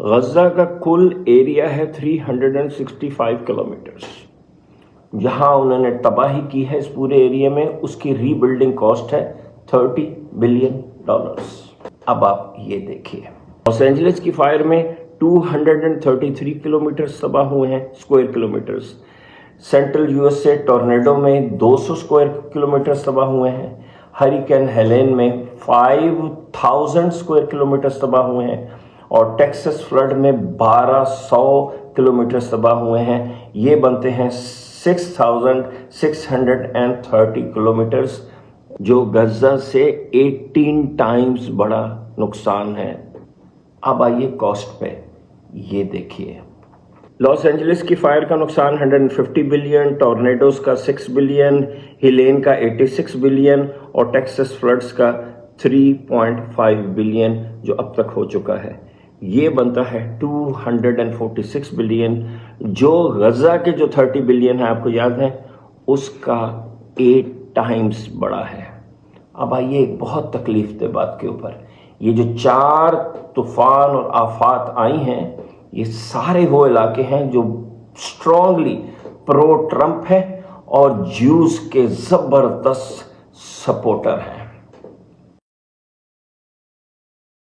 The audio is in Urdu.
غزہ کا کل ایریا ہے 365 کلومیٹرز. جہاں انہوں نے تباہی کی ہے اس پورے ایریا میں، اس کی ری بلڈنگ کاسٹ ہے $30 بلین. اب آپ یہ دیکھیے، لاس اینجلس کی فائر میں 233 کلومیٹرز تباہ ہوئے ہیں، square kilometres. Central U S A tornado میں 200 اسکوائر کلومیٹرز تباہ ہوئے ہیں. ہریکین ہیلین میں 5000 اسکوائر کلومیٹرز تباہ ہوئے ہیں، اور ٹیکسس فلڈ میں 1200 کلومیٹرز تباہ ہوئے ہیں. یہ بنتے ہیں 6630 کلومیٹرز، جو غزہ سے 18 ٹائمز بڑا نقصان ہے. اب آئیے کاسٹ پہ، یہ دیکھیے. لاس اینجلس کی فائر کا نقصان 150 بلین، ٹورنیڈوز کا 6 بلین، ہیلین کا 86 بلین، اور ٹیکسس فلڈز کا 3.5 بلین جو اب تک ہو چکا ہے. یہ بنتا ہے 246 بلین، جو غزہ کے جو 30 بلین ہے آپ کو یاد ہے، اس کا 8 ٹائمز بڑا ہے. اب آئیے ایک بہت تکلیف دہ بات کے اوپر، یہ جو 4 طوفان اور آفات آئی ہیں، یہ سارے وہ علاقے ہیں جو اسٹرانگلی پرو ٹرمپ ہے اور جیوز کے زبردست سپورٹر ہیں.